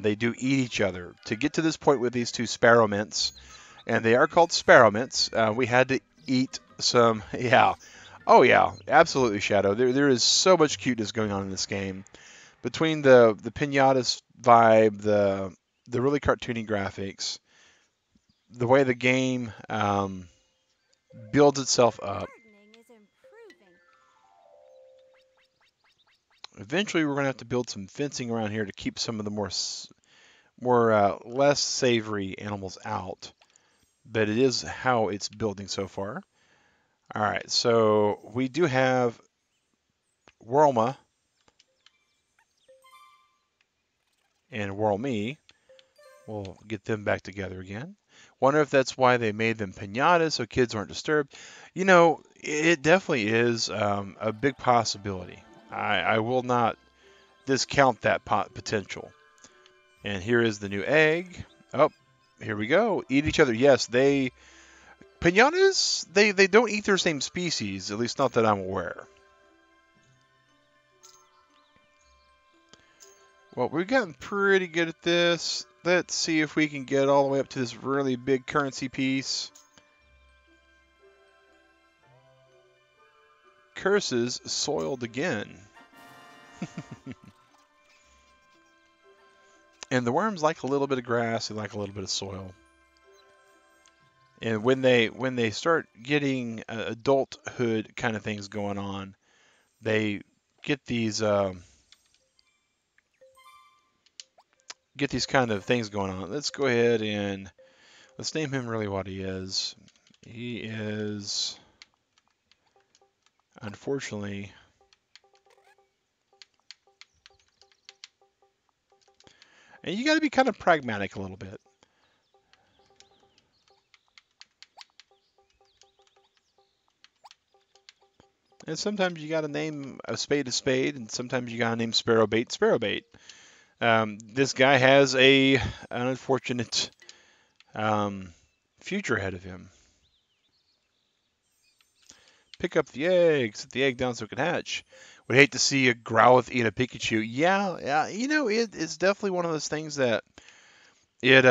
They do eat each other. To get to this point with these two sparrow mints, and they are called sparrow mints, we had to eat some, yeah. Oh, yeah, absolutely, Shadow. There is so much cuteness going on in this game. Between the pinatas vibe, the really cartoony graphics, the way the game builds itself up. Gardening is improving. Eventually, we're going to have to build some fencing around here to keep some of the less savory animals out. But it is how it's building so far. All right, so we do have Worlma and Worlme. We'll get them back together again. Wonder if that's why they made them pinatas so kids aren't disturbed. You know, it definitely is a big possibility. I will not discount that potential. And here is the new egg. Oh, here we go. Eat each other. Yes, pinatas, they don't eat their same species, at least not that I'm aware. Well, we've gotten pretty good at this. Let's see if we can get all the way up to this really big currency piece. Curses soiled again. And the worms like a little bit of grass, they like a little bit of soil. And when they start getting adulthood kind of things going on, they get these kind of things going on. Let's go ahead and let's name him really what he is. He is, unfortunately, and you got to be kind of pragmatic a little bit. And sometimes you got to name a spade, and sometimes you got to name sparrow bait. This guy has an unfortunate future ahead of him. Pick up the egg, set the egg down so it can hatch. Would hate to see a Growlithe eat a Pikachu. Yeah, you know, it's definitely one of those things that it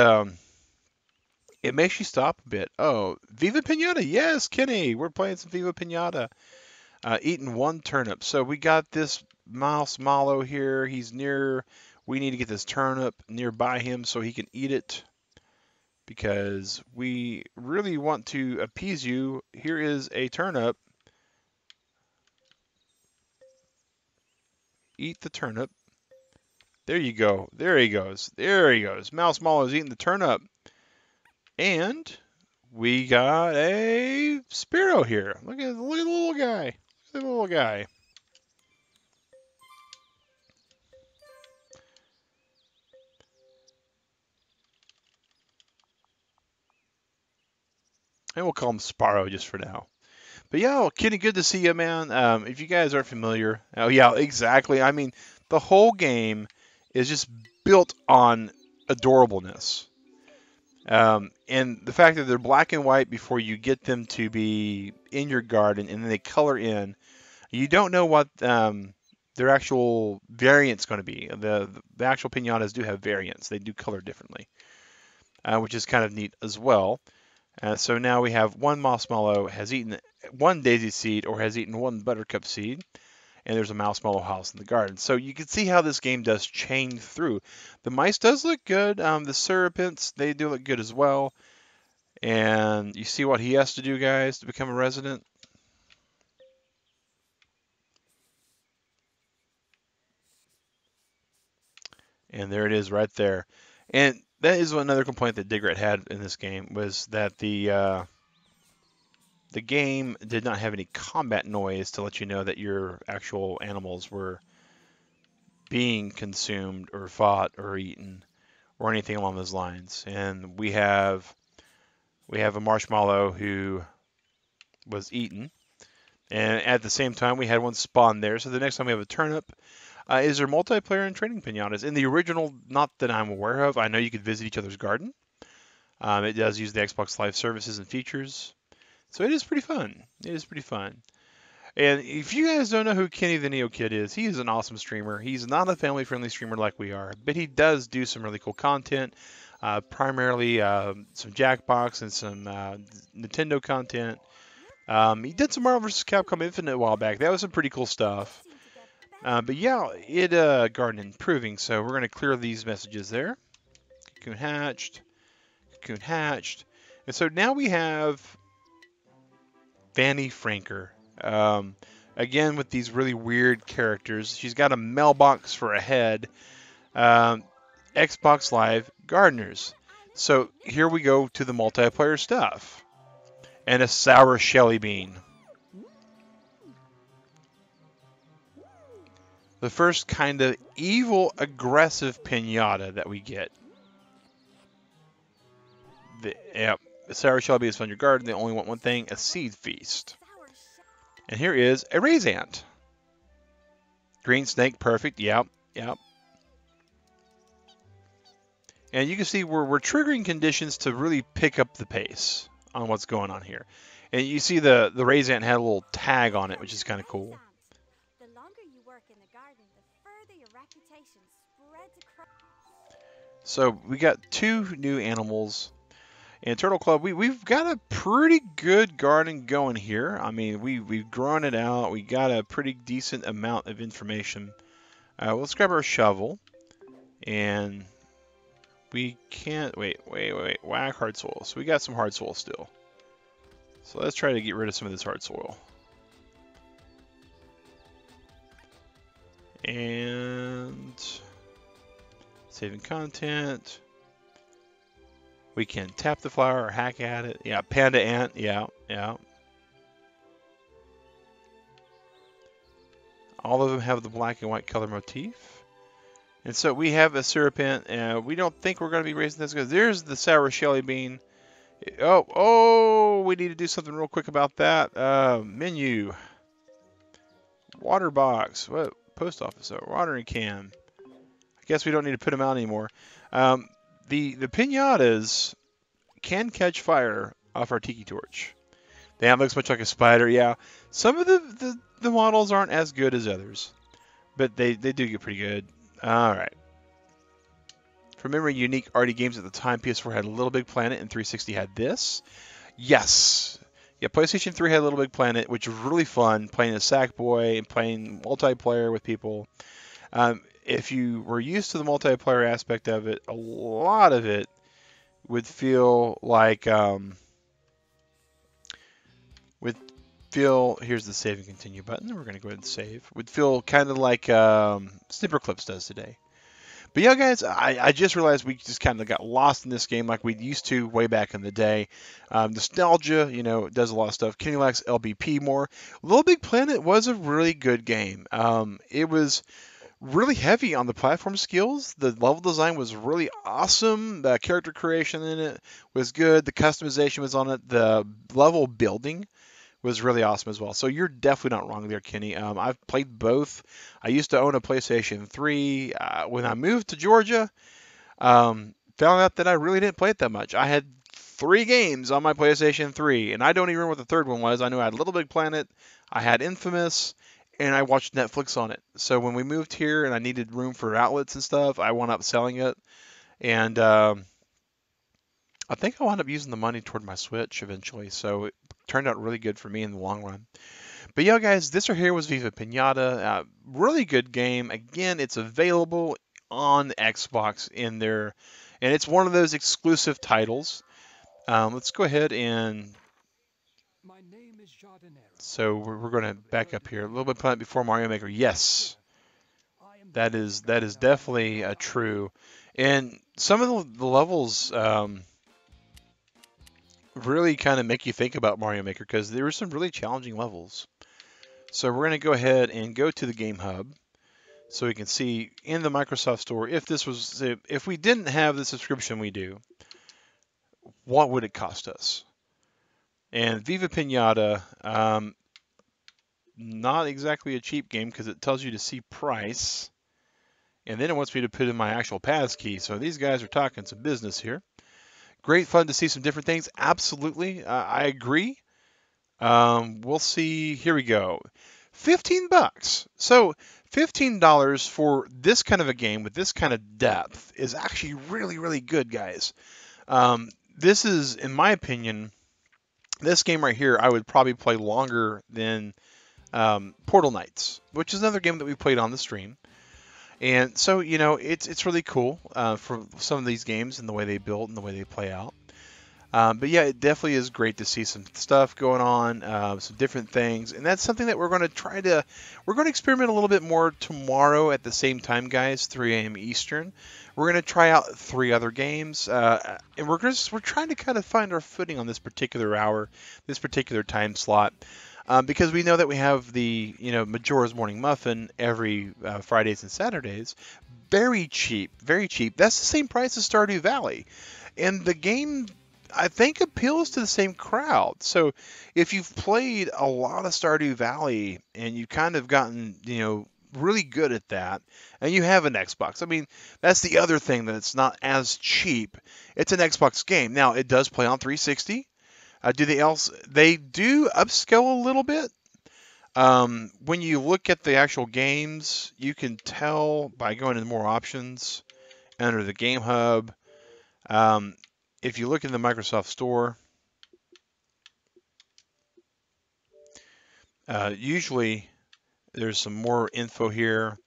makes you stop a bit. Oh, Viva Pinata, yes, Kenny, we're playing some Viva Pinata. Eating one turnip. So we got this mouse Mallow here. He's near. We need to get this turnip nearby him so he can eat it, because we really want to appease you. Here is a turnip. Eat the turnip. There you go. There he goes. There he goes. Mouse Mallow's eating the turnip. And we got a sparrow here. Look at the little guy. The little guy. And we'll call him Sparrow just for now. But yeah, Kenny, good to see you, man. If you guys aren't familiar, oh yeah, exactly. I mean, the whole game is just built on adorableness. And the fact that they're black and white before you get them to be in your garden, and then they color in. You don't know what their actual variant's going to be. The actual pinatas do have variants. They do color differently, which is kind of neat as well. So now we have one Mossmallow has eaten one daisy seed or has eaten one buttercup seed, and there's a Mousemallow house in the garden. So you can see how this game does chain through. The mice does look good. The serpents, they do look good as well. And you see what he has to do, guys, to become a resident? And there it is right there. And that is another complaint that Digret had in this game, was that the game did not have any combat noise to let you know that your actual animals were being consumed or fought or eaten or anything along those lines. And we have a marshmallow who was eaten, and at the same time we had one spawn there. So the next time we have a turnip. Is there multiplayer and training pinatas? In the original, not that I'm aware of. I know you could visit each other's garden. It does use the Xbox Live services and features. So it is pretty fun. It is pretty fun. And if you guys don't know who Kenny the Neo Kid is, he is an awesome streamer. He's not a family-friendly streamer like we are, but he does do some really cool content. Primarily some Jackbox and some Nintendo content. He did some Marvel vs. Capcom Infinite a while back. That was some pretty cool stuff. But yeah, garden improving. So we're going to clear these messages there. Cocoon hatched. Cocoon hatched. And so now we have Fanny Franker. Again, with these really weird characters. She's got a mailbox for a head. Xbox Live Gardeners. So here we go to the multiplayer stuff. And a sour Shelly bean. The first kind of evil, aggressive pinata that we get. The sour Shelly bean is from your garden. They only want one thing, a seed feast. And here is a raisant. Green snake, perfect. Yep. And you can see we're triggering conditions to really pick up the pace on what's going on here. And you see the raisant had a little tag on it, which is kind of cool. The longer you work in the garden, the further your reputation spreads across. So we got 2 new animals. In Turtle Club, we've got a pretty good garden going here. I mean, we've grown it out. We got a pretty decent amount of information. Let's grab our shovel. And we can't... Wait. Whack hard soil. So we got some hard soil still. So let's try to get rid of some of this hard soil. And... saving content. We can tap the flower or hack at it. Yeah, panda ant. Yeah. All of them have the black and white color motif. And so we have a syrup ant, and we don't think we're going to be raising this because there's the sour Shelly bean. Oh, we need to do something real quick about that. Menu. Water box. What? Post office. Watering can. I guess we don't need to put them out anymore. The pinatas can catch fire off our tiki torch. The ant looks much like a spider. Yeah, some of the models aren't as good as others, but they do get pretty good. All right. From memory, unique arty games at the time, PS4 had Little Big Planet and 360 had this. Yes. Yeah, PlayStation 3 had Little Big Planet, which was really fun, playing as Sackboy and playing multiplayer with people. If you were used to the multiplayer aspect of it, a lot of it would feel like here's the save and continue button. We're going to go ahead and save. Would feel kind of like Snipper Clips does today. But yeah, guys, I just realized we just kind of got lost in this game like we used to way back in the day. Nostalgia, does a lot of stuff. Kenny likes LBP more. Little Big Planet was a really good game. It was really heavy on the platform skills. The level design was really awesome. The character creation in it was good. The customization was on it. The level building was really awesome as well. So you're definitely not wrong there, Kenny. I've played both. I used to own a PlayStation 3. When I moved to Georgia, found out that I really didn't play it that much. I had 3 games on my PlayStation 3, and I don't even remember what the third one was. I knew I had Little Big Planet, I had Infamous, and I watched Netflix on it. So when we moved here and I needed room for outlets and stuff, I wound up selling it. And I think I wound up using the money toward my Switch eventually. So it turned out really good for me in the long run. But yeah, guys, this right here was Viva Pinata. Really good game. Again, it's available on Xbox in there. And it's one of those exclusive titles. Let's go ahead and... So we're going to back up here. A little bit Planet before Mario Maker. Yes, that is definitely true. And some of the levels really kind of make you think about Mario Maker because there were some really challenging levels. So we're going to go ahead and go to the Game Hub so we can see in the Microsoft Store if we didn't have the subscription we do, what would it cost us? And Viva Pinata, not exactly a cheap game because it tells you to see price. And then it wants me to put in my actual passkey. So these guys are talking some business here. Great fun to see some different things. Absolutely. I agree. We'll see. Here we go. $15. So $15 for this kind of a game with this kind of depth is actually really, really good, guys. This is, in my opinion... This game right here, I would probably play longer than Portal Knights, which is another game that we played on the stream. And so, it's really cool for some of these games and the way they build and the way they play out. But yeah, it definitely is great to see some stuff going on, some different things, and that's something that we're going to experiment a little bit more tomorrow at the same time, guys, 3 a.m. Eastern. We're going to try out 3 other games, and we're trying to kind of find our footing on this particular hour, this particular time slot. Because we know that we have the Majora's Morning Muffin every Fridays and Saturdays, very cheap, very cheap. That's the same price as Stardew Valley, and the game I think appeals to the same crowd. So if you've played a lot of Stardew Valley and you've kind of gotten, really good at that, and you have an Xbox. I mean, that's the other thing that's not as cheap. It's an Xbox game. Now, it does play on 360. They do upscale a little bit. When you look at the actual games, you can tell by going into more options under the Game Hub. If you look in the Microsoft Store, usually there's some more info here.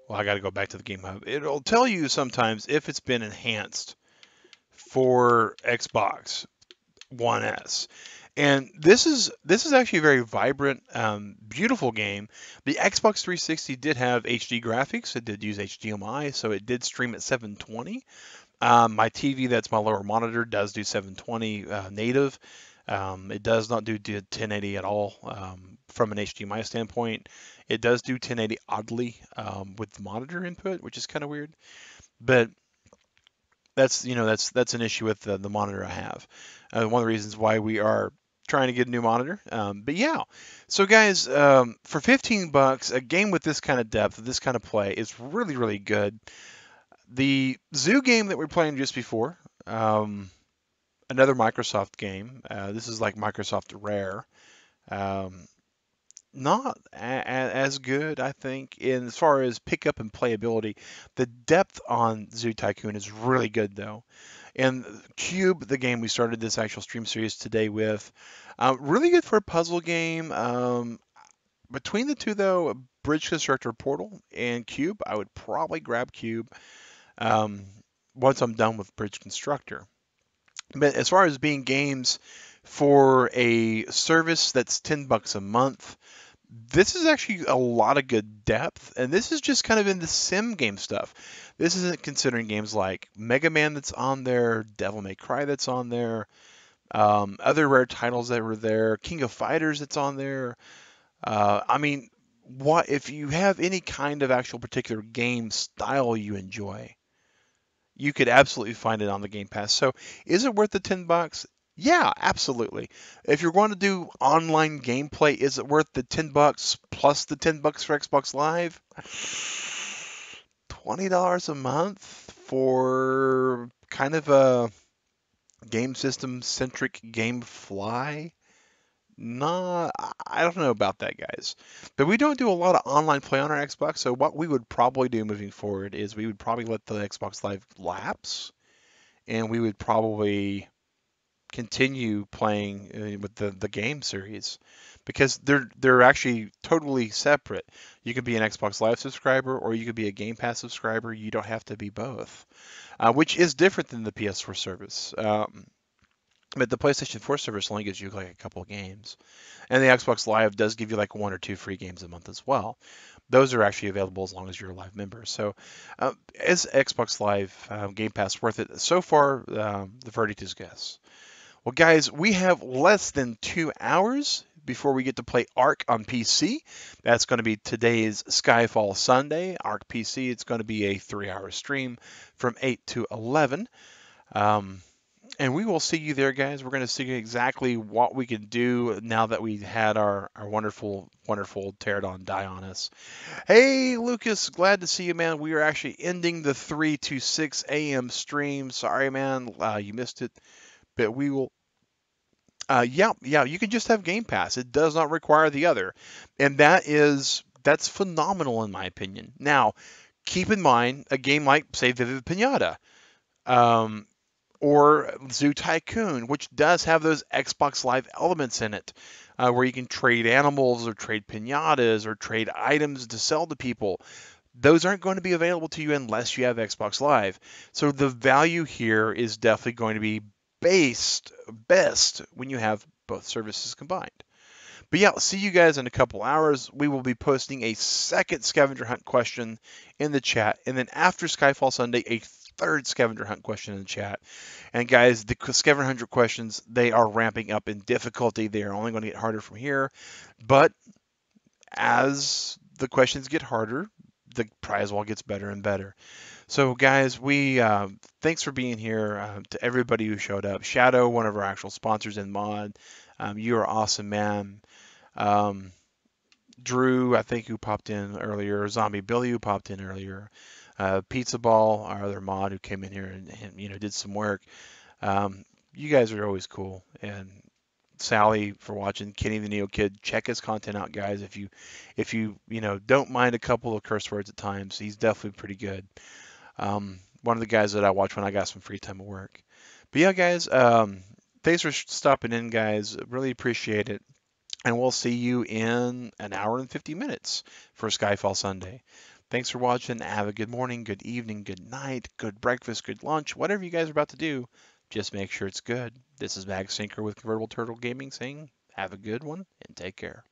Well, I got to go back to the Game Hub. It'll tell you sometimes if it's been enhanced for Xbox One S. And this is actually a very vibrant, beautiful game. The Xbox 360 did have HD graphics. It did use HDMI, so it did stream at 720. My TV, that's my lower monitor, does do 720 native. It does not do 1080 at all from an HDMI standpoint. It does do 1080 oddly with the monitor input, which is kind of weird. But that's an issue with the monitor I have. One of the reasons why we are trying to get a new monitor. But yeah, so guys, for $15, a game with this kind of depth, this kind of play is really, really good. The Zoo game that we were playing just before, another Microsoft game. This is like Microsoft Rare. Um, Not as good, I think, in as far as pickup and playability. The depth on Zoo Tycoon is really good, though. And Cube, the game we started this actual stream series today with, really good for a puzzle game. Between the two, though, Bridge Constructor Portal and Cube, I would probably grab Cube um, once I'm done with Bridge Constructor. But as far as being games for a service that's $10 a month, this is actually a lot of good depth, and this is just kind of in the sim game stuff. This isn't considering games like Mega Man that's on there, Devil May Cry that's on there, other rare titles that were there, King of Fighters that's on there. I mean, what if you have any kind of actual particular game style you enjoy? You could absolutely find it on the Game Pass. So, is it worth the $10? Yeah, absolutely. If you're going to do online gameplay, is it worth the $10 plus the $10 for Xbox Live? $20 a month for kind of a game system centric game fly? Nah, I don't know about that, guys. But we don't do a lot of online play on our Xbox, so what we would probably do moving forward is we would probably let the Xbox Live lapse, and we would probably continue playing with the game series because they're actually totally separate. You could be an Xbox Live subscriber or you could be a Game Pass subscriber. You don't have to be both, which is different than the PS4 service. But the PlayStation 4 service only gives you like a couple of games, and the Xbox Live does give you like 1 or 2 free games a month as well. Those are actually available as long as you're a Live member. So, is Xbox Live Game Pass worth it? So far, the verdict is yes. Well, guys, we have less than 2 hours before we get to play Ark on PC. That's going to be today's Skyfall Sunday. Ark PC, it's going to be a 3-hour stream from 8 to 11. And we will see you there, guys. We're going to see exactly what we can do now that we had our wonderful, wonderful pterodon die on us. Hey, Lucas, glad to see you, man. We are actually ending the 3 to 6 a.m. stream. Sorry, man, you missed it. But we will. Yeah, you can just have Game Pass. It does not require the other, and that's phenomenal in my opinion. Now, keep in mind a game like, say, Viva Pinata, or Zoo Tycoon, which does have those Xbox Live elements in it, where you can trade animals or trade pinatas or trade items to sell to people. those aren't going to be available to you unless you have Xbox Live. So the value here is definitely going to be best when you have both services combined. But yeah, I'll see you guys in a couple hours. We will be posting a second scavenger hunt question in the chat, and then after Skyfall Sunday, a third scavenger hunt question in the chat. And guys, the scavenger hunt questions, they are ramping up in difficulty. They are only going to get harder from here. But as the questions get harder, the prize wall gets better and better. So, guys, we thanks for being here to everybody who showed up. Shadow, one of our actual sponsors in mod, you are awesome, man. Um, Drew, I think who popped in earlier. Zombie Billy, who popped in earlier. Pizza Ball, our other mod, who came in here and did some work. You guys are always cool, and Sally for watching. Kenny the Neo Kid, check his content out, guys. If you don't mind a couple of curse words at times, he's definitely pretty good. One of the guys that I watch when I got some free time at work. But yeah, guys, thanks for stopping in, guys. Really appreciate it. And we'll see you in an hour and 50 minutes for Skyfall Sunday. Thanks for watching. Have a good morning, good evening, good night, good breakfast, good lunch, whatever you guys are about to do. Just make sure it's good. This is Mag Sinker with Convertible Turtle Gaming saying, have a good one and take care.